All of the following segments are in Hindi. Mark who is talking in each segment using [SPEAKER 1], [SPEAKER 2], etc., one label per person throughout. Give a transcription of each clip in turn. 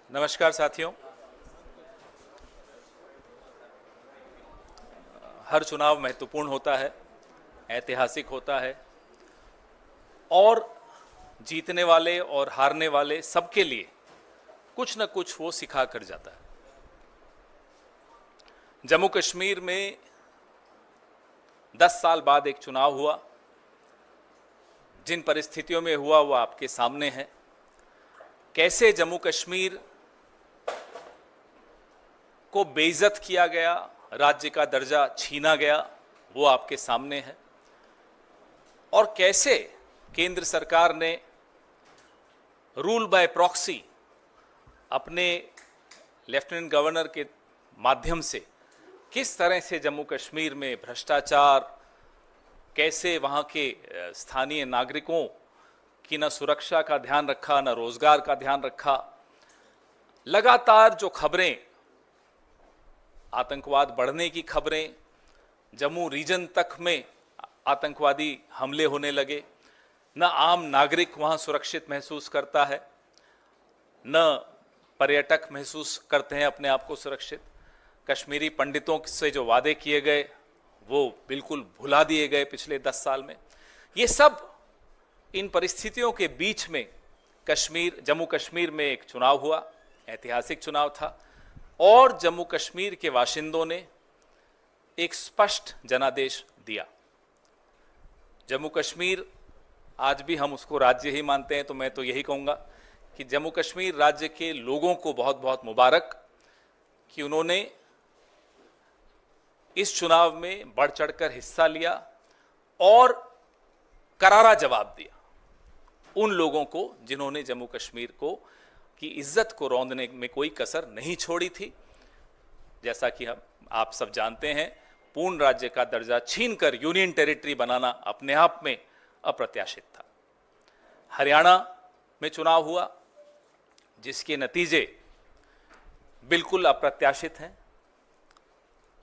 [SPEAKER 1] नमस्कार साथियों। हर चुनाव महत्वपूर्ण होता है, ऐतिहासिक होता है और जीतने वाले और हारने वाले सबके लिए कुछ न कुछ वो सिखा कर जाता है। जम्मू कश्मीर में 10 साल बाद एक चुनाव हुआ। जिन परिस्थितियों में हुआ वो आपके सामने है। कैसे जम्मू कश्मीर को बेइज्जत किया गया, राज्य का दर्जा छीना गया, वो आपके सामने है। और कैसे केंद्र सरकार ने रूल बाय प्रॉक्सी अपने लेफ्टिनेंट गवर्नर के माध्यम से किस तरह से जम्मू कश्मीर में भ्रष्टाचार, कैसे वहाँ के स्थानीय नागरिकों की न सुरक्षा का ध्यान रखा, न रोजगार का ध्यान रखा। लगातार जो खबरें, आतंकवाद बढ़ने की खबरें, जम्मू रीजन तक में आतंकवादी हमले होने लगे, न आम नागरिक वहाँ सुरक्षित महसूस करता है, न पर्यटक महसूस करते हैं अपने आप को सुरक्षित। कश्मीरी पंडितों से जो वादे किए गए वो बिल्कुल भुला दिए गए पिछले 10 साल में। ये सब इन परिस्थितियों के बीच में जम्मू कश्मीर में एक चुनाव हुआ, ऐतिहासिक चुनाव था और जम्मू कश्मीर के बाशिंदों ने एक स्पष्ट जनादेश दिया। जम्मू कश्मीर, आज भी हम उसको राज्य ही मानते हैं, तो मैं तो यही कहूँगा कि जम्मू कश्मीर राज्य के लोगों को बहुत बहुत मुबारक कि उन्होंने इस चुनाव में बढ़ चढ़कर हिस्सा लिया और करारा जवाब दिया उन लोगों को जिन्होंने जम्मू कश्मीर की इज्जत को रौंदने में कोई कसर नहीं छोड़ी थी। जैसा कि आप सब जानते हैं, पूर्ण राज्य का दर्जा छीनकर यूनियन टेरिटरी बनाना अपने आप में अप्रत्याशित था। हरियाणा में चुनाव हुआ जिसके नतीजे बिल्कुल अप्रत्याशित हैं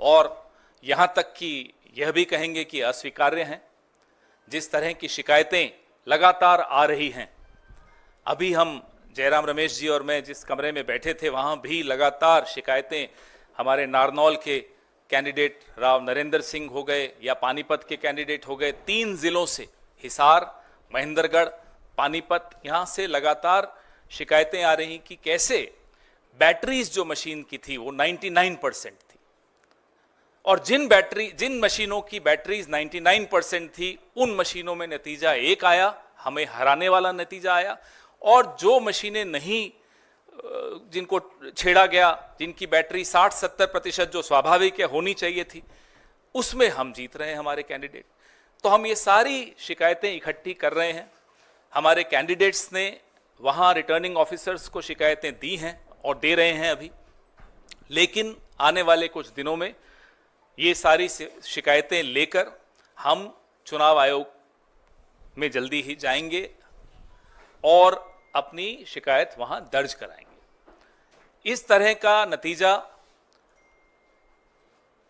[SPEAKER 1] और यहाँ तक कि यह भी कहेंगे कि अस्वीकार्य हैं। जिस तरह की शिकायतें लगातार आ रही हैं, अभी हम जयराम रमेश जी और मैं जिस कमरे में बैठे थे वहाँ भी लगातार शिकायतें, हमारे नारनौल के कैंडिडेट राव नरेंद्र सिंह हो गए या पानीपत के कैंडिडेट हो गए, 3 जिलों से हिसार, महेंद्रगढ़, पानीपत, यहाँ से लगातार शिकायतें आ रही कि कैसे बैटरीज जो मशीन की थी वो 99% थी और जिन मशीनों की बैटरीज 99% थी उन मशीनों में नतीजा एक आया, हमें हराने वाला नतीजा आया। और जो मशीनें नहीं, जिनको छेड़ा गया, जिनकी बैटरी 60-70% जो स्वाभाविक है होनी चाहिए थी, उसमें हम जीत रहे हैं हमारे कैंडिडेट। तो हम ये सारी शिकायतें इकट्ठी कर रहे हैं। हमारे कैंडिडेट्स ने वहाँ रिटर्निंग ऑफिसर्स को शिकायतें दी हैं और दे रहे हैं अभी, लेकिन आने वाले कुछ दिनों में ये सारी शिकायतें लेकर हम चुनाव आयोग में जल्दी ही जाएंगे और अपनी शिकायत वहां दर्ज कराएंगे। इस तरह का नतीजा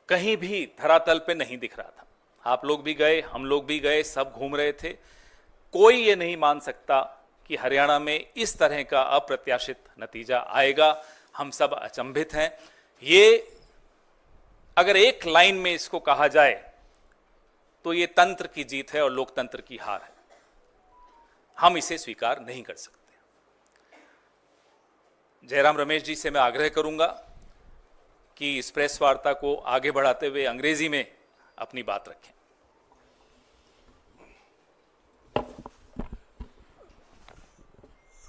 [SPEAKER 1] कहीं भी धरातल पे नहीं दिख रहा था। आप लोग भी गए, हम लोग भी गए, सब घूम रहे थे। कोई ये नहीं मान सकता कि हरियाणा में इस तरह का अप्रत्याशित नतीजा आएगा। हम सब अचंभित हैं। ये अगर एक लाइन में इसको कहा जाए तो ये तंत्र की जीत है और लोकतंत्र की हार है। हम इसे स्वीकार नहीं कर सकते। जयराम रमेश जी से मैं आग्रह करूंगा कि इस प्रेस वार्ता को आगे बढ़ाते हुए अंग्रेजी में अपनी बात रखें।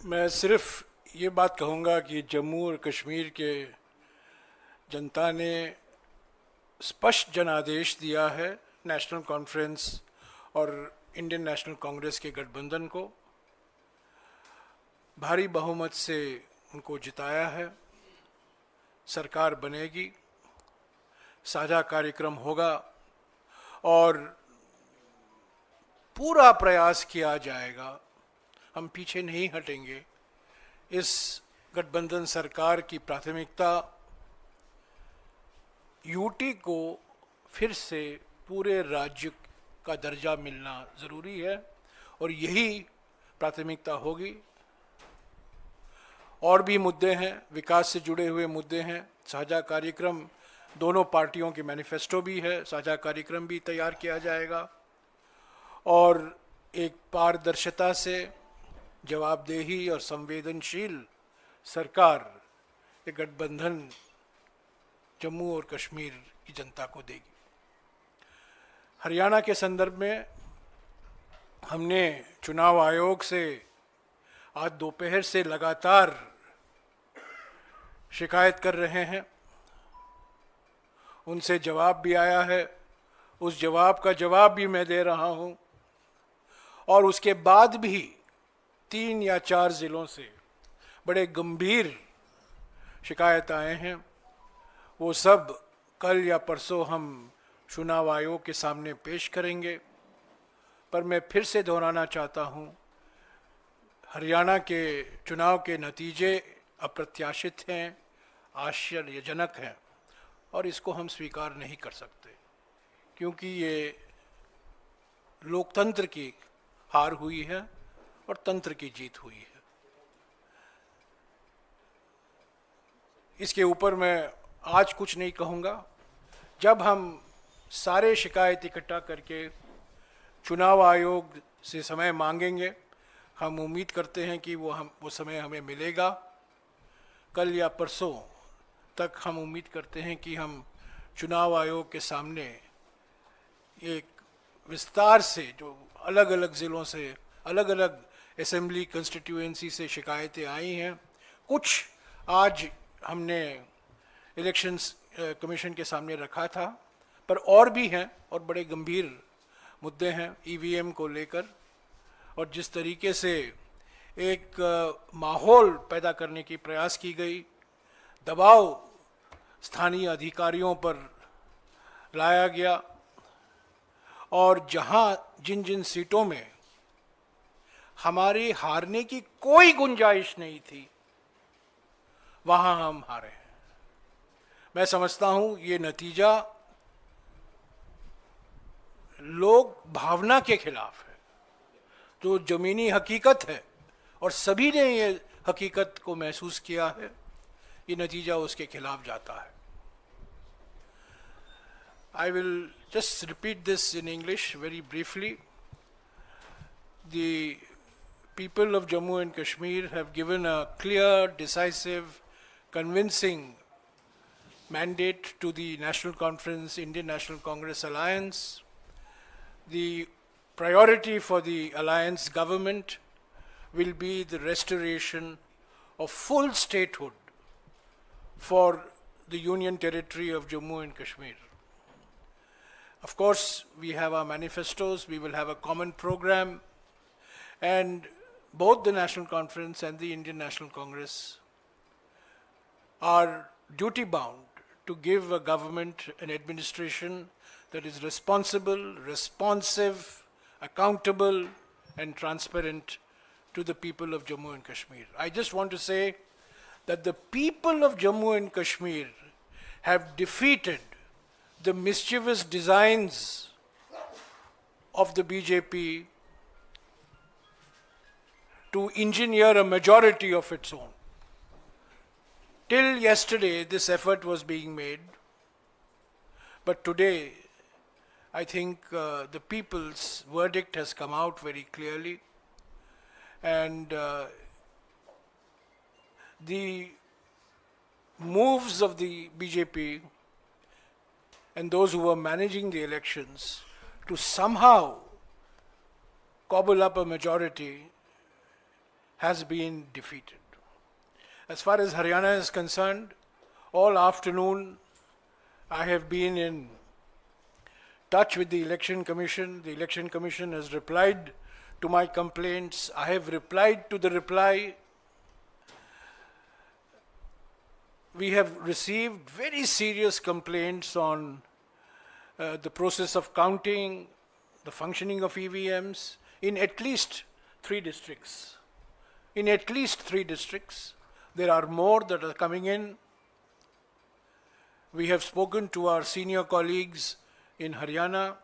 [SPEAKER 2] मैं सिर्फ ये बात कहूँगा कि जम्मू और कश्मीर के जनता ने स्पष्ट जनादेश दिया है नेशनल कॉन्फ्रेंस और इंडियन नेशनल कांग्रेस के गठबंधन को। भारी बहुमत से उनको जिताया है। सरकार बनेगी, साझा कार्यक्रम होगा और पूरा प्रयास किया जाएगा। हम पीछे नहीं हटेंगे। इस गठबंधन सरकार की प्राथमिकता यूटी को फिर से पूरे राज्य का दर्जा मिलना ज़रूरी है और यही प्राथमिकता होगी। और भी मुद्दे हैं, विकास से जुड़े हुए मुद्दे हैं। साझा कार्यक्रम, दोनों पार्टियों की मैनिफेस्टो भी है, साझा कार्यक्रम भी तैयार किया जाएगा और एक पारदर्शिता से जवाबदेही और संवेदनशील सरकार, एक गठबंधन जम्मू और कश्मीर की जनता को देगी। हरियाणा के संदर्भ में हमने चुनाव आयोग से आज दोपहर से लगातार शिकायत कर रहे हैं, उनसे जवाब भी आया है, उस जवाब का जवाब भी मैं दे रहा हूं और उसके बाद भी 3 या 4 जिलों से बड़े गंभीर शिकायत आए हैं। वो सब कल या परसों हम चुनाव आयोग के सामने पेश करेंगे। पर मैं फिर से दोहराना चाहता हूं, हरियाणा के चुनाव के नतीजे अप्रत्याशित हैं, आश्चर्यजनक हैं और इसको हम स्वीकार नहीं कर सकते, क्योंकि ये लोकतंत्र की हार हुई है और तंत्र की जीत हुई है। इसके ऊपर मैं आज कुछ नहीं कहूँगा। जब हम सारे शिकायत इकट्ठा करके चुनाव आयोग से समय मांगेंगे, हम उम्मीद करते हैं कि वो समय हमें मिलेगा। कल या परसों तक हम उम्मीद करते हैं कि हम चुनाव आयोग के सामने एक विस्तार से, जो अलग अलग ज़िलों से, अलग अलग असेंबली कंस्टिट्यूएंसी से शिकायतें आई हैं, कुछ आज हमने इलेक्शंस कमीशन के सामने रखा था, पर और भी हैं और बड़े गंभीर मुद्दे हैं ईवीएम को लेकर। और जिस तरीके से एक माहौल पैदा करने की प्रयास की गई, दबाव स्थानीय अधिकारियों पर लाया गया और जहां जिन जिन सीटों में हमारी हारने की कोई गुंजाइश नहीं थी, वहां हम हारे हैं। मैं समझता हूं ये नतीजा लोक भावना के खिलाफ है, जो जमीनी हकीकत है और सभी ने ये हकीकत को महसूस किया है, ये नतीजा उसके खिलाफ जाता है। I will just repeat this in English very briefly. The people of Jammu and Kashmir have given a clear, decisive, convincing mandate to the National Conference, Indian National Congress Alliance. The priority for the alliance government will be the restoration of full statehood for the Union Territory of Jammu and Kashmir. Of course, we have our manifestos, we will have a common program, and both the National Conference and the Indian National Congress are duty-bound to give a government, an administration that is responsible, responsive, accountable, and transparent to the people of Jammu and Kashmir. I just want to say that the people of Jammu and Kashmir have defeated the mischievous designs of the BJP to engineer a majority of its own. Till yesterday, this effort was being made, but today, I think the people's verdict has come out very clearly, and the moves of the BJP and those who were managing the elections to somehow cobble up a majority has been defeated. As far as Haryana is concerned, all afternoon I have been in touch with the Election Commission. The Election Commission has replied to my complaints. I have replied to the reply. We have received very serious complaints on the process of counting, the functioning of EVMs in at least 3 districts. In at least 3 districts. There are more that are coming in. We have spoken to our senior colleagues in Haryana,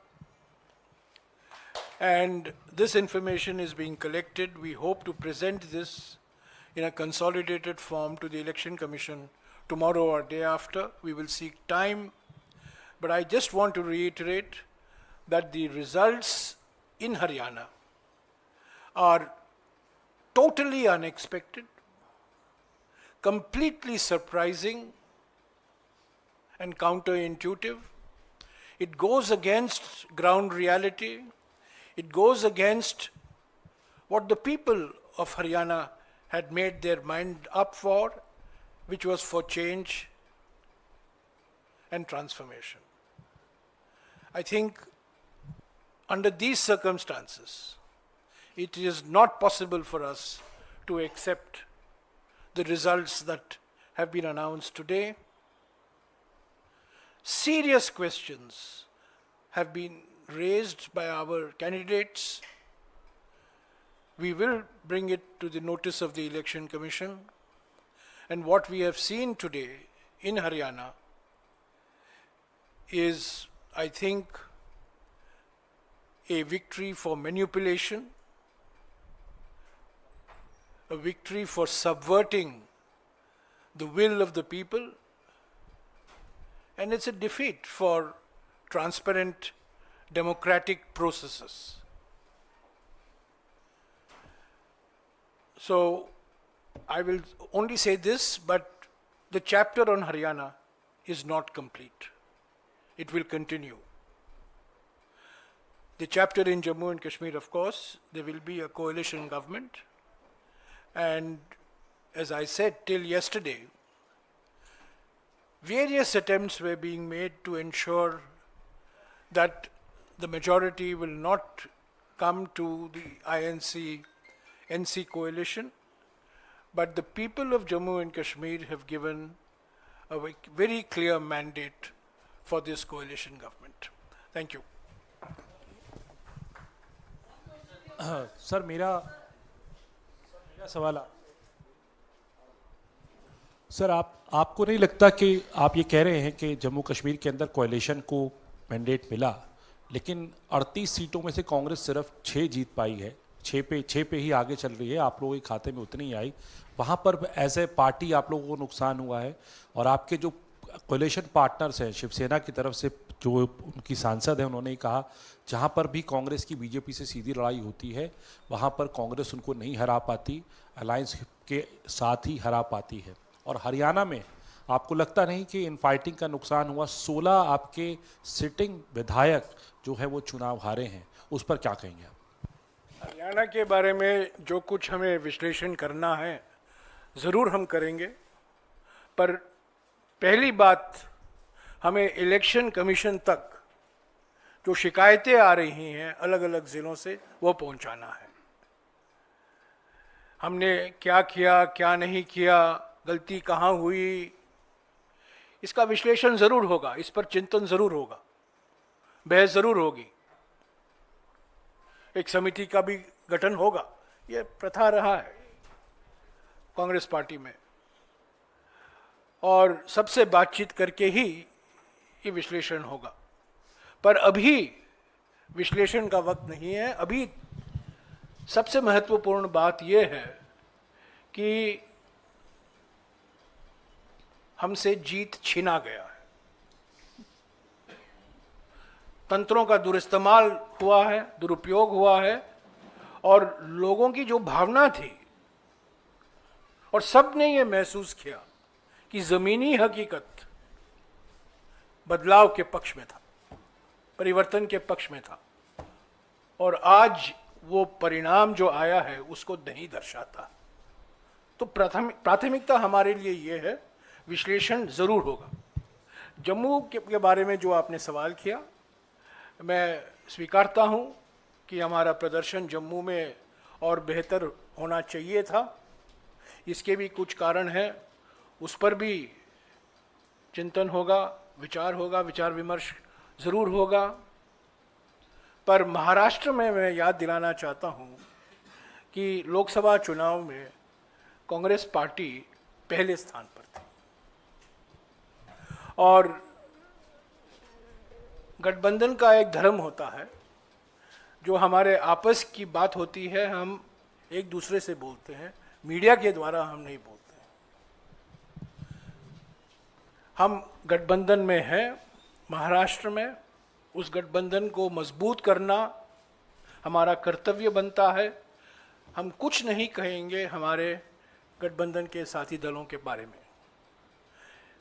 [SPEAKER 2] and this information is being collected. We hope to present this in a consolidated form to the Election Commission tomorrow or day after. We will seek time. But I just want to reiterate that the results in Haryana are totally unexpected, completely surprising and counterintuitive. It goes against ground reality. It goes against what the people of Haryana had made their mind up for, which was for change and transformation. I think under these circumstances, it is not possible for us to accept the results that have been announced today. Serious questions have been raised by our candidates. We will bring it to the notice of the Election Commission. And what we have seen today in Haryana is, I think, a victory for manipulation, a victory for subverting the will of the people, and it's a defeat for transparent democratic processes. So I will only say this, but the chapter on Haryana is not complete. It will continue. The chapter in Jammu and Kashmir, of course, there will be a coalition government. And as I said till yesterday, various attempts were being made to ensure that the majority will not come to the INC-NC coalition, but the people of Jammu and Kashmir have given a very clear mandate for this coalition government. Thank you.
[SPEAKER 3] Sir मेरा सवाल सर आपको नहीं लगता कि आप ये कह रहे हैं कि जम्मू कश्मीर के अंदर कोalition को मैंडेट मिला, लेकिन 38 सीटों में से कांग्रेस सिर्फ 6 जीत पाई है, 6 पे ही आगे चल रही है, आप लोगों के खाते में उतनी ही आई, वहाँ पर एज ए पार्टी आप लोगों को नुकसान हुआ है। और आपके जो कोalition पार्टनर्स हैं शिवसेना की तरफ से, जो उनकी सांसद है, उन्होंने कहा जहाँ पर भी कांग्रेस की बीजेपी से सीधी लड़ाई होती है वहाँ पर कांग्रेस उनको नहीं हरा पाती, अलायंस के साथ ही हरा पाती है। और हरियाणा में आपको लगता नहीं कि इन फाइटिंग का नुकसान हुआ? 16 आपके सिटिंग विधायक जो है वो चुनाव हारे हैं, उस पर क्या कहेंगे आप?
[SPEAKER 2] हरियाणा के बारे में जो कुछ हमें विश्लेषण करना है ज़रूर हम करेंगे, पर पहली बात, हमें इलेक्शन कमीशन तक जो शिकायतें आ रही हैं अलग अलग ज़िलों से, वो पहुंचाना है। हमने क्या किया, क्या नहीं किया, गलती कहाँ हुई, इसका विश्लेषण ज़रूर होगा, इस पर चिंतन ज़रूर होगा, बहस ज़रूर होगी, एक समिति का भी गठन होगा। ये प्रथा रहा है कांग्रेस पार्टी में, और सबसे बातचीत करके ही ये विश्लेषण होगा। पर अभी विश्लेषण का वक्त नहीं है। अभी सबसे महत्वपूर्ण बात यह है कि हमसे जीत छीना गया है, तंत्रों का दुरुइस्तेमाल हुआ है, दुरुपयोग हुआ है, और लोगों की जो भावना थी, और सब ने ये महसूस किया कि ज़मीनी हकीकत बदलाव के पक्ष में था, परिवर्तन के पक्ष में था, और आज वो परिणाम जो आया है उसको नहीं दर्शाता। तो प्राथमिकता हमारे लिए ये है, विश्लेषण ज़रूर होगा। जम्मू के बारे में जो आपने सवाल किया, मैं स्वीकारता हूँ कि हमारा प्रदर्शन जम्मू में और बेहतर होना चाहिए था। इसके भी कुछ कारण हैं, उस पर भी चिंतन होगा, विचार विमर्श ज़रूर होगा। पर महाराष्ट्र में मैं याद दिलाना चाहता हूँ कि लोकसभा चुनाव में कांग्रेस पार्टी पहले स्थान पर थी, और गठबंधन का एक धर्म होता है, जो हमारे आपस की बात होती है हम एक दूसरे से बोलते हैं, मीडिया के द्वारा हम नहीं बोलते हैं। हम गठबंधन में हैं महाराष्ट्र में, उस गठबंधन को मजबूत करना हमारा कर्तव्य बनता है। हम कुछ नहीं कहेंगे हमारे गठबंधन के साथी दलों के बारे में,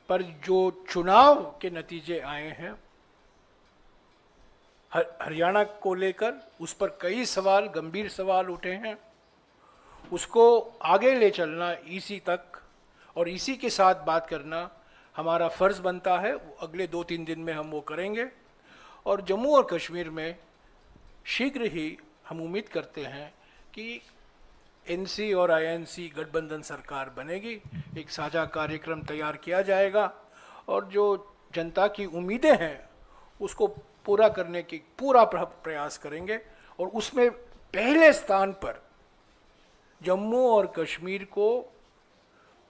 [SPEAKER 2] पर जो चुनाव के नतीजे आए हैं हरियाणा को लेकर, उस पर कई सवाल, गंभीर सवाल उठे हैं। उसको आगे ले चलना ईसी तक और ईसी के साथ बात करना हमारा फ़र्ज़ बनता है। अगले 2-3 दिन में हम वो करेंगे और जम्मू और कश्मीर में शीघ्र ही हम उम्मीद करते हैं कि एनसी और आईएनसी गठबंधन सरकार बनेगी, एक साझा कार्यक्रम तैयार किया जाएगा और जो जनता की उम्मीदें हैं उसको पूरा करने की पूरा प्रयास करेंगे और उसमें पहले स्थान पर जम्मू और कश्मीर को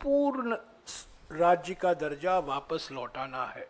[SPEAKER 2] पूर्ण राज्य का दर्जा वापस लौटाना है।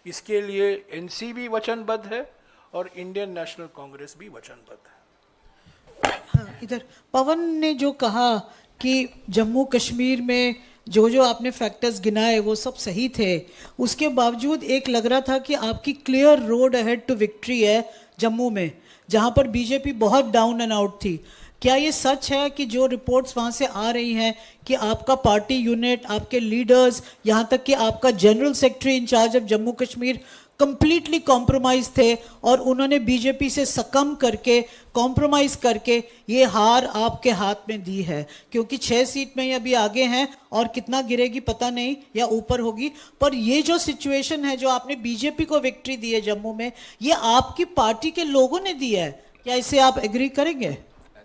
[SPEAKER 2] इसके लिए एनसी भी वचनबद्ध है और इंडियन नेशनल कांग्रेस भी वचनबद्ध है।
[SPEAKER 4] हाँ, इधर पवन ने जो कहा कि जम्मू कश्मीर में जो जो आपने फैक्टर्स गिनाए वो सब सही थे, उसके बावजूद एक लग रहा था कि आपकी clear road ahead to victory है जम्मू में, जहां पर बीजेपी बहुत डाउन एंड आउट थी। क्या ये सच है कि जो रिपोर्ट्स वहाँ से आ रही हैं कि आपका पार्टी यूनिट, आपके लीडर्स, यहाँ तक कि आपका general secretary incharge of Jammu Kashmir completely compromise थे और उन्होंने बीजेपी से सकम करके, कॉम्प्रोमाइज करके ये हार आपके हाथ में दी है? क्योंकि 6 सीट में ये अभी आगे हैं और कितना गिरेगी पता नहीं, या ऊपर होगी, पर ये जो सिचुएशन है जो आपने बीजेपी को विक्ट्री दी है जम्मू में, ये आपकी पार्टी के लोगों ने दी है। क्या इसे आप एग्री करेंगे?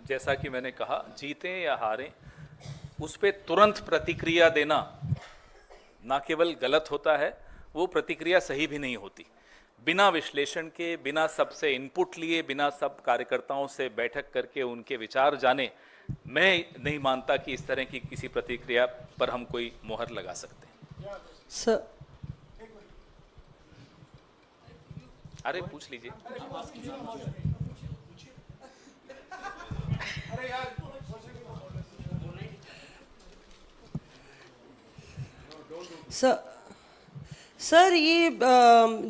[SPEAKER 1] जैसा कि मैंने कहा, जीतें या हारें उस पर तुरंत प्रतिक्रिया देना ना केवल गलत होता है, वो प्रतिक्रिया सही भी नहीं होती। बिना विश्लेषण के, बिना सबसे इनपुट लिए, बिना सब कार्यकर्ताओं से बैठक करके उनके विचार जाने, मैं नहीं मानता कि इस तरह की किसी प्रतिक्रिया पर हम कोई मोहर लगा सकते हैं।
[SPEAKER 5] सर,
[SPEAKER 1] अरे पूछ लीजिए।
[SPEAKER 5] सर ये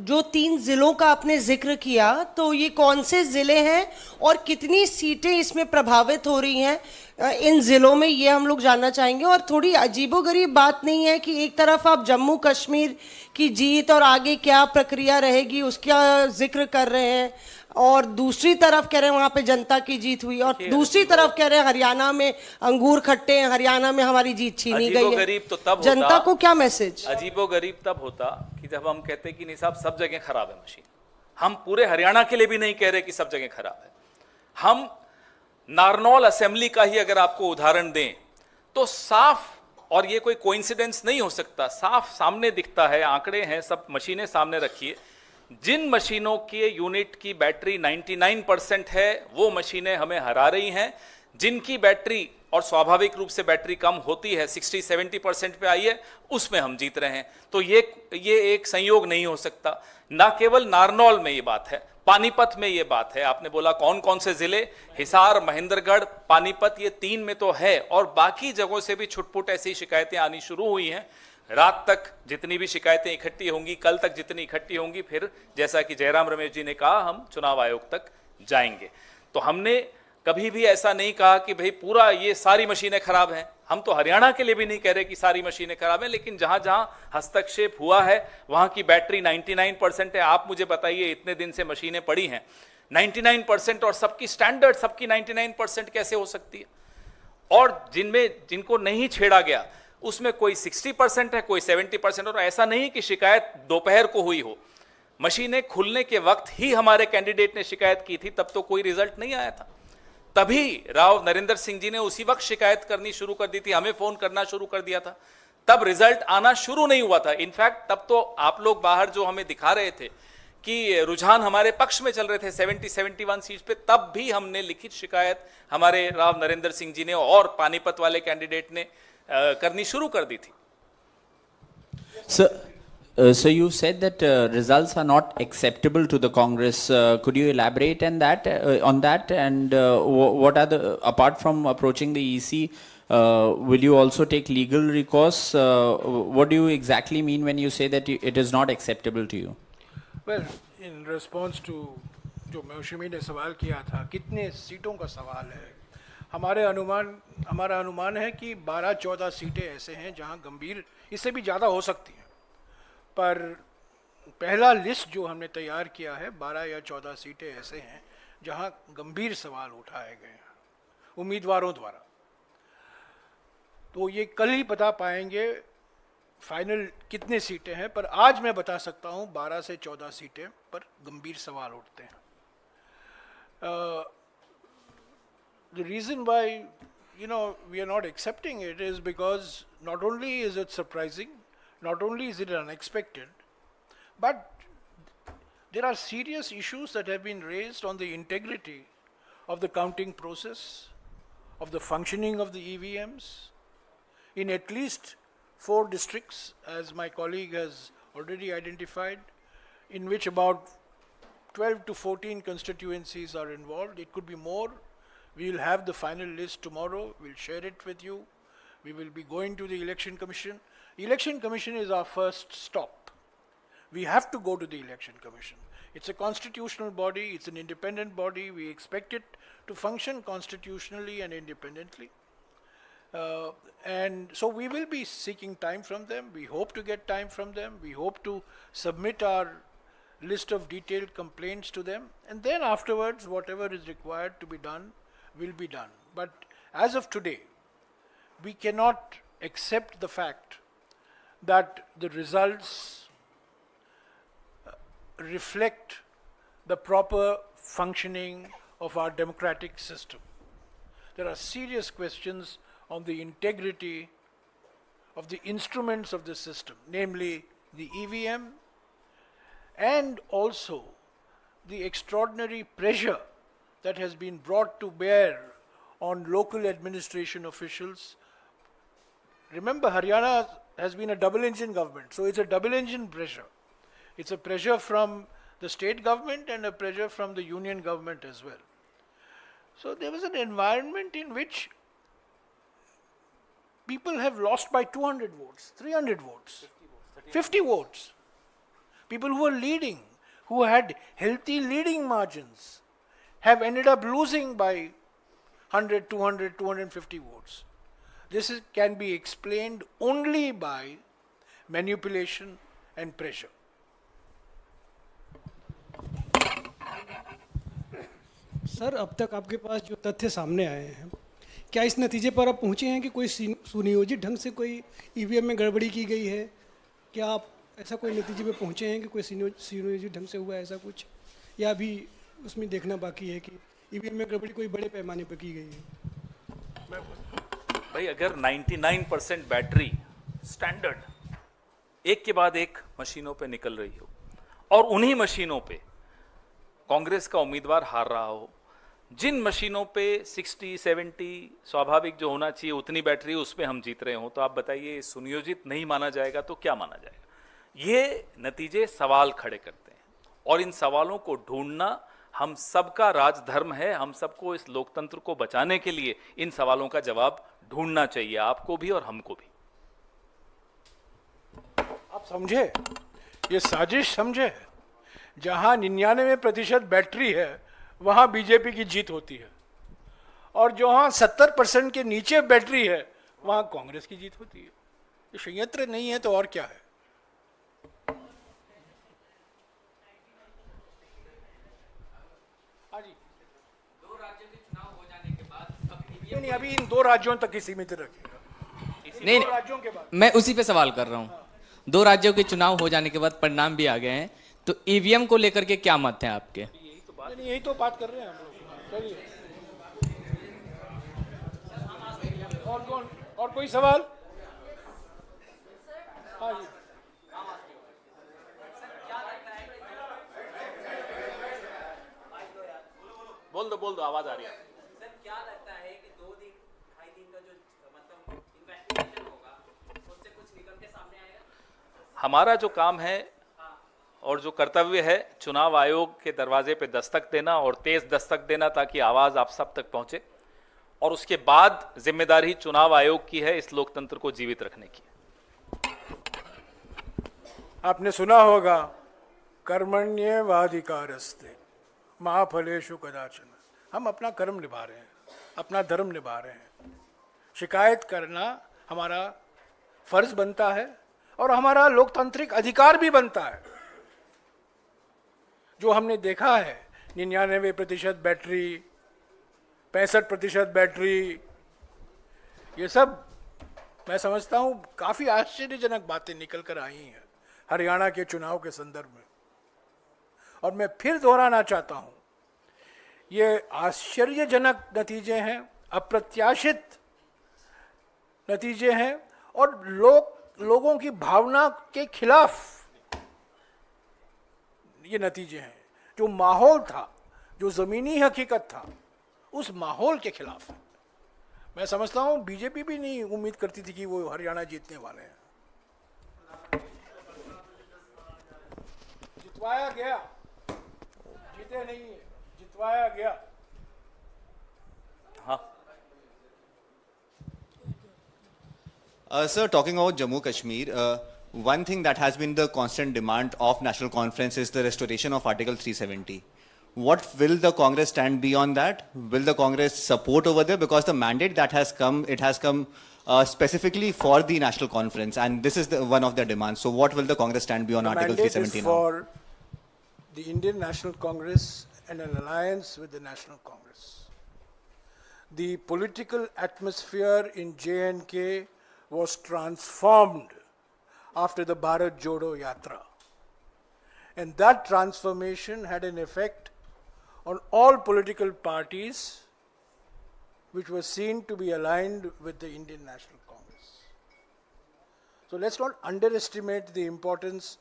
[SPEAKER 5] जो 3 जिलों का आपने जिक्र किया, तो ये कौन से जिले हैं और कितनी सीटें इसमें प्रभावित हो रही हैं इन जिलों में, ये हम लोग जानना चाहेंगे। और थोड़ी अजीबोगरीब बात नहीं है कि एक तरफ आप जम्मू कश्मीर की जीत और आगे क्या प्रक्रिया रहेगी उसका जिक्र कर रहे हैं, और दूसरी तरफ कह रहे हैं वहां पे जनता की जीत हुई, और दूसरी तरफ कह रहे हैं हरियाणा में अंगूर खट्टे हैं, हरियाणा में हमारी जीत छीनी गई है।
[SPEAKER 1] गरीब तो तब
[SPEAKER 5] जनता को क्या मैसेज?
[SPEAKER 1] अजीबो गरीब तब होता कि जब हम कहते कि नहीं साहब सब जगह खराब है मशीन। हम पूरे हरियाणा के लिए भी नहीं कह रहे कि सब जगह खराब है। हम नारनौल असेंबली का ही अगर आपको उदाहरण दें तो साफ, और ये कोई कोइंसिडेंस नहीं हो सकता, साफ सामने दिखता है, आंकड़े हैं, सब मशीनें सामने रखिए। जिन मशीनों के यूनिट की बैटरी 99% है वो मशीनें हमें हरा रही हैं। जिनकी बैटरी, और स्वाभाविक रूप से बैटरी कम होती है, 60-70% पे आई है, उसमें हम जीत रहे हैं। तो ये एक संयोग नहीं हो सकता। ना केवल नारनौल में ये बात है, पानीपत में ये बात है। आपने बोला कौन कौन से जिले, हिसार, महेंद्रगढ़, पानीपत, ये 3 में तो है, और बाकी जगहों से भी छुटपुट ऐसी शिकायतें आनी शुरू हुई हैं। रात तक जितनी भी शिकायतें इकट्ठी होंगी, कल तक जितनी इकट्ठी होंगी, फिर जैसा कि जयराम रमेश जी ने कहा, हम चुनाव आयोग तक जाएंगे। तो हमने कभी भी ऐसा नहीं कहा कि भाई पूरा ये सारी मशीनें खराब हैं। हम तो हरियाणा के लिए भी नहीं कह रहे कि सारी मशीनें खराब हैं, लेकिन जहां जहां हस्तक्षेप हुआ है वहां की बैटरी 99% है। आप मुझे बताइए, इतने दिन से मशीनें पड़ी हैं 99% और सबकी स्टैंडर्ड, सबकी 99% कैसे हो सकती है? और जिनको नहीं छेड़ा गया उसमें कोई 60% है, कोई 70%। और ऐसा नहीं कि शिकायत दोपहर को हुई हो, मशीनें खुलने के वक्त ही हमारे कैंडिडेट ने शिकायत की थी, तब तो कोई रिजल्ट नहीं आया था। तभी राव नरेंद्र सिंह जी ने उसी वक्त शिकायत करनी शुरू कर दी थी, हमें फोन करना शुरू कर दिया था, तब रिजल्ट आना शुरू नहीं हुआ था। इनफैक्ट तब तो आप लोग बाहर जो हमें दिखा रहे थे कि रुझान हमारे पक्ष में चल रहे थे 70-71 सीट पे, तब भी हमने लिखित शिकायत हमारे राव नरेंद्र सिंह जी ने और पानीपत वाले कैंडिडेट ने करनी शुरू कर दी थी।
[SPEAKER 6] So you said that results are not acceptable to the Congress. Could you elaborate on that? And what are the, apart from approaching the EC will you also take legal recourse? What do you exactly mean when you say that it is not acceptable to you?
[SPEAKER 2] Well in response to जो मौसमी ने सवाल किया था कितने सीटों का सवाल है, हमारा अनुमान है कि 12-14 सीटें ऐसे हैं जहां गंभीर, इससे भी ज़्यादा हो सकती हैं, पर पहला लिस्ट जो हमने तैयार किया है 12 या 14 सीटें ऐसे हैं जहां गंभीर सवाल उठाए गए हैं उम्मीदवारों द्वारा। तो ये कल ही बता पाएंगे फाइनल कितने सीटें हैं, पर आज मैं बता सकता हूं 12 से 14 सीटें पर गंभीर सवाल उठते हैं। The reason why, we are not accepting it is because not only is it surprising, not only is it unexpected, but there are serious issues that have been raised on the integrity of the counting process, of the functioning of the EVMs, in at least 4 districts, as my colleague has already identified, in which about 12 to 14 constituencies are involved. It could be more. We will have the final list tomorrow. We'll share it with you. We will be going to the Election Commission. Election Commission is our first stop. We have to go to the Election Commission. It's a constitutional body. It's an independent body. We expect it to function constitutionally and independently. And so we will be seeking time from them. We hope to get time from them. We hope to submit our list of detailed complaints to them. And then afterwards, whatever is required to be done will be done. But as of today, we cannot accept the fact that the results reflect the proper functioning of our democratic system. There are serious questions on the integrity of the instruments of the system, namely the EVM, and also the extraordinary pressure that has been brought to bear on local administration officials. Remember, Haryana has been a double-engine government, so it's a double-engine pressure. It's a pressure from the state government and a pressure from the union government as well. So there was an environment in which people have lost by 200 votes, 300 votes, 50 votes. People who were leading, who had healthy leading margins, have ended up losing by 100, 200, 250 votes. This can be explained only by manipulation and pressure.
[SPEAKER 7] Sir, अब तक आपके पास जो तथ्य सामने आए हैं, क्या इस नतीजे पर आप पहुंचे हैं कि कोई सुनियोजित ढंग से कोई ईवीएम में गड़बड़ी की गई है? क्या आप ऐसा कोई नतीजे पे पहुंचे हैं कि कोई सुनियोजित ढंग से हुआ है ऐसा कुछ, या अभी उसमें देखना बाकी है कि ईवीएम में गड़बड़ी कोई बड़े पैमाने पर की गई है?
[SPEAKER 1] भाई, अगर 99% बैटरी स्टैंडर्ड एक के बाद एक मशीनों पे निकल रही हो और उन्हीं मशीनों पे कांग्रेस का उम्मीदवार हार रहा हो, जिन मशीनों पे 60-70 स्वाभाविक जो होना चाहिए उतनी बैटरी उस पे हम जीत रहे हो, तो आप बताइए सुनियोजित नहीं माना जाएगा तो क्या माना जाएगा? ये नतीजे सवाल खड़े करते हैं और इन सवालों को ढूंढना हम सबका राजधर्म है। हम सबको इस लोकतंत्र को बचाने के लिए इन सवालों का जवाब ढूंढना चाहिए, आपको भी और हमको भी।
[SPEAKER 2] आप समझे, ये साजिश समझे, जहां 99% बैटरी है वहां बीजेपी की जीत होती है, और जहां 70% के नीचे बैटरी है वहां कांग्रेस की जीत होती है। ये षड्यंत्र नहीं है तो और क्या है? हाँ जी,
[SPEAKER 8] 2 राज्यों के चुनाव हो जाने के बाद अब
[SPEAKER 2] नहीं, अभी इन 2 राज्यों तक ही सीमित रखेगा।
[SPEAKER 8] नहीं,
[SPEAKER 2] 2 राज्यों के बाद
[SPEAKER 8] मैं उसी पे सवाल कर रहा हूँ। 2 राज्यों के चुनाव हो जाने के बाद परिणाम भी आ गए हैं, तो ईवीएम को लेकर के क्या मत है आपके?
[SPEAKER 2] यही तो बात कर रहे हैं हम लोग। चलिए, और कोई सवाल? हाँ जी,
[SPEAKER 1] बोल दो, आवाज आ रही है।
[SPEAKER 8] सर, क्या लगता है कि 2 दिन 2.5 दिन का जो मतलब इन्वेस्टिगेशन होगा उससे कुछ निकल के सामने आएगा?
[SPEAKER 1] हमारा जो काम है और जो कर्तव्य है, चुनाव आयोग के दरवाजे पे दस्तक देना और तेज दस्तक देना ताकि आवाज़ आप सब तक पहुंचे। और उसके बाद जिम्मेदारी चुनाव आयोग की है इस लोकतंत्र को जीवित रखने की।
[SPEAKER 2] आपने सुना होगा कर्मण्येवाधिकारस्ते मा फलेषु कदाचन। हम अपना कर्म निभा रहे हैं, अपना धर्म निभा रहे हैं। शिकायत करना हमारा फर्ज बनता है और हमारा लोकतांत्रिक अधिकार भी बनता है। जो हमने देखा है 99% बैटरी, 65% बैटरी, ये सब मैं समझता हूं काफी आश्चर्यजनक बातें निकल कर आई हैं हरियाणा के चुनाव के संदर्भ में। और मैं फिर दोहराना चाहता हूं, ये आश्चर्यजनक नतीजे हैं, अप्रत्याशित नतीजे हैं और लोगों की भावना के खिलाफ ये नतीजे हैं। जो माहौल था, जो जमीनी हकीकत था, उस माहौल के खिलाफ है। मैं समझता हूं बीजेपी भी नहीं उम्मीद करती थी कि वो हरियाणा जीतने वाले हैं। जितवाया गया, जीते नहीं है, जितवाया गया।
[SPEAKER 1] हाँ,
[SPEAKER 9] Sir, talking about Jammu Kashmir, one thing that has been the constant demand of National Conference is the restoration of Article 370. What will the Congress stand beyond that? Will the Congress support over there? Because the mandate that has come, it has come specifically for the National Conference, and this is one of their demands. So what will the Congress stand beyond Article 370 now?
[SPEAKER 2] For the Indian National Congress and an alliance with the National Congress. The political atmosphere in J&K was transformed after the Bharat Jodo Yatra. And that transformation had an effect on all political parties which were seen to be aligned with the Indian National Congress. So let's not underestimate the importance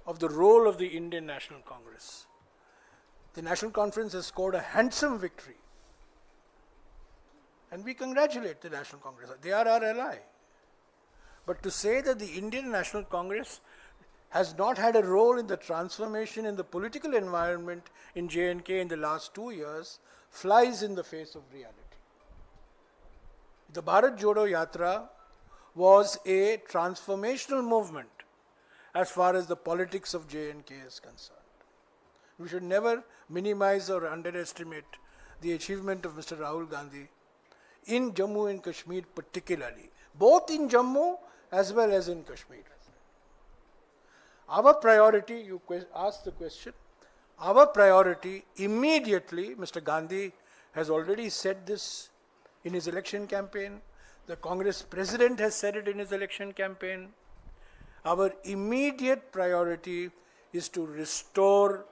[SPEAKER 2] of the role of the Indian National Congress. The National Conference has scored a handsome victory. And we congratulate the National Congress. They are our ally. But to say that the Indian National Congress has not had a role in the transformation in the political environment in J&K in the last 2 years flies in the face of reality. The Bharat Jodo Yatra was a transformational movement as far as the politics of J&K is concerned. We should never minimize or underestimate the achievement of Mr. Rahul Gandhi in Jammu and Kashmir particularly, both in Jammu as well as in Kashmir. Our priority, you asked the question, our priority immediately, Mr. Gandhi has already said this in his election campaign, the Congress president has said it in his election campaign. Our immediate priority is to restore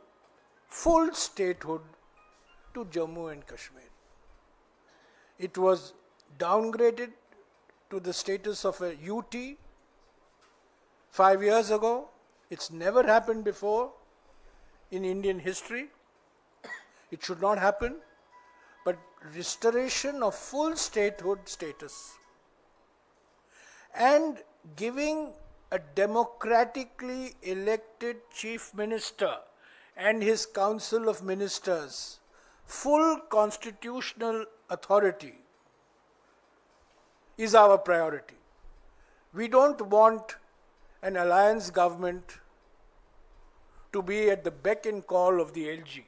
[SPEAKER 2] full statehood to Jammu and Kashmir. It was downgraded to the status of a UT 5 years ago. It's never happened before in Indian history. It should not happen. But restoration of full statehood status and giving a democratically elected chief minister and his council of ministers full constitutional authority is our priority. We don't want an alliance government to be at the beck and call of the LG.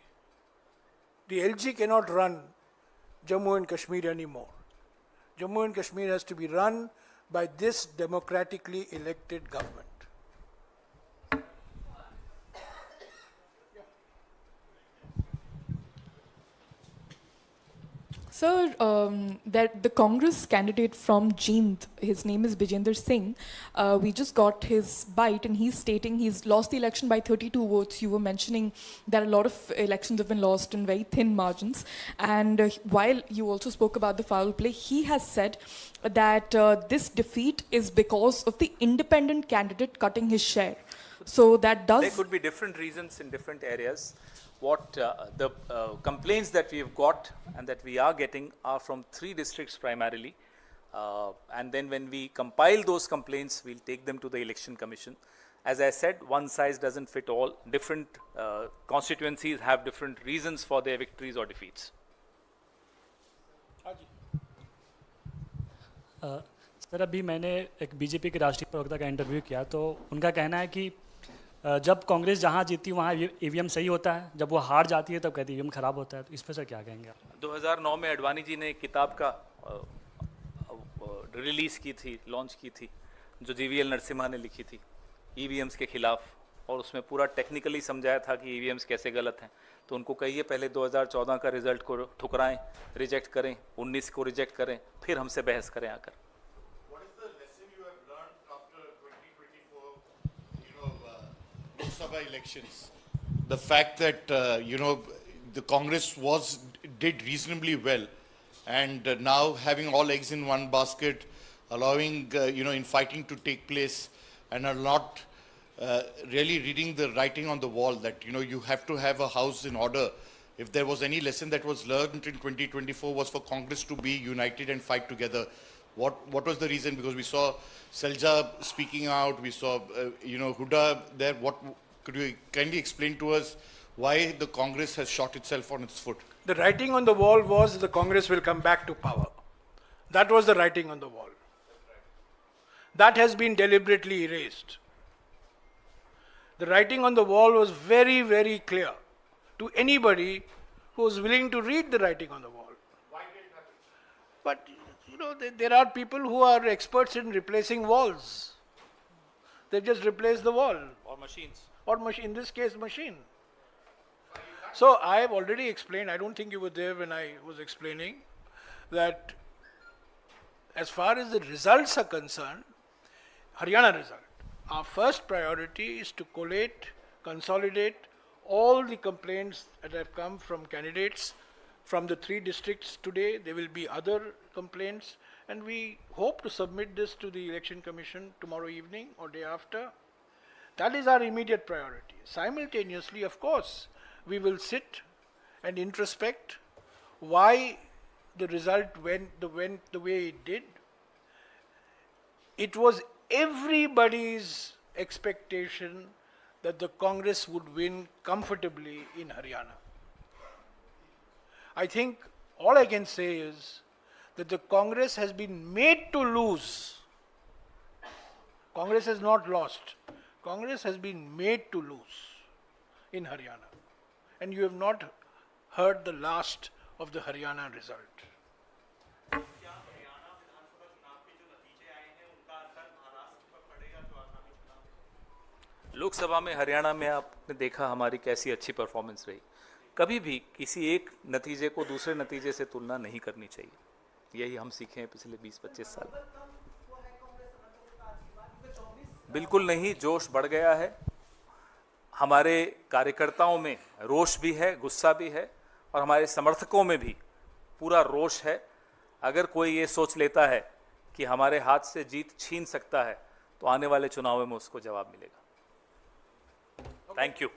[SPEAKER 2] The LG cannot run Jammu and Kashmir anymore. Jammu and Kashmir has to be run by this democratically elected government.
[SPEAKER 10] Sir, that the Congress candidate from Jeend, his name is Bijender Singh, we just got his bite and he's stating he's lost the election by 32 votes. You were mentioning that a lot of elections have been lost in very thin margins. And while you also spoke about the foul play, he has said that this defeat is because of the independent candidate cutting his share. So that does...
[SPEAKER 1] There could be different reasons in different areas. What the complaints that we've got and that we are getting are from 3 districts primarily. And then when we compile those complaints, we'll take them to the Election Commission. As I said, one size doesn't fit all. Different constituencies have different reasons for their victories or defeats.
[SPEAKER 2] Haji.
[SPEAKER 11] Sir अभी मैंने एक बीजेपी के राष्ट्रीय प्रवक्ता का इंटरव्यू किया तो उनका कहना है कि जब कांग्रेस जहां जीती वहां ईवीएम सही होता है, जब वो हार जाती है तब कहती है ईवीएम खराब होता है। तो इस पर सर क्या कहेंगे आप?
[SPEAKER 1] 2009 में अडवाणी जी ने एक किताब का रिलीज़ की थी, लॉन्च की थी, जो जीवीएल नरसिम्हा ने लिखी थी ईवीएम्स के खिलाफ, और उसमें पूरा टेक्निकली समझाया था कि ईवीएम्स कैसे गलत हैं। तो उनको कहिए पहले 2014 का रिजल्ट को ठुकराएं, रिजेक्ट करें, 19 को रिजेक्ट करें, फिर हमसे बहस करें आकर।
[SPEAKER 12] What is the lesson you have learned after 2024, Lok Sabha elections? The fact that, the Congress did reasonably well, and now having all eggs in one basket, allowing, infighting to take place, and are not really reading the writing on the wall that, you have to have a house in order. If there was any lesson that was learned in 2024 was for Congress to be united and fight together. What was the reason? Because we saw Selja speaking out, we saw, Huda there. Could you kindly explain to us why the Congress has shot itself on its foot?
[SPEAKER 2] The writing on the wall was the Congress will come back to power. That was the writing on the wall. That has been deliberately erased. The writing on the wall was very, very clear to anybody who was willing to read the writing on the wall.
[SPEAKER 12] Why did it happen?
[SPEAKER 2] But, there are people who are experts in replacing walls. They've just replaced the wall.
[SPEAKER 1] और machines.
[SPEAKER 2] Or in this case, machine. So I have already explained, I don't think you were there when I was explaining, that as far as the results are concerned, Haryana result, our first priority is to collate, consolidate all the complaints that have come from candidates from the 3 districts today. There will be other complaints, and we hope to submit this to the Election Commission tomorrow evening or day after. That is our immediate priority. Simultaneously, of course, we will sit and introspect why the result went the way it did. It was everybody's expectation that the Congress would win comfortably in Haryana. I think all I can say is that the Congress has been made to lose. Congress has not lost. Congress has been made to lose in Haryana. And you have not heard the last of the Haryana result.
[SPEAKER 1] Lok Sabha में हरियाणा में आपने देखा हमारी कैसी अच्छी परफॉर्मेंस रही। कभी भी किसी एक नतीजे को दूसरे नतीजे से तुलना नहीं करनी चाहिए। यही हम सीखे हैं पिछले 20-25 साल। बिल्कुल नहीं, जोश बढ़ गया है। हमारे कार्यकर्ताओं में रोष भी है, गुस्सा भी है, और हमारे समर्थकों में भी पूरा रोष है। अगर कोई ये सोच लेता है कि हमारे हाथ से जीत छीन सकता है, तो आने वाले चुनावों में उसको जवाब मिलेगा। Thank you.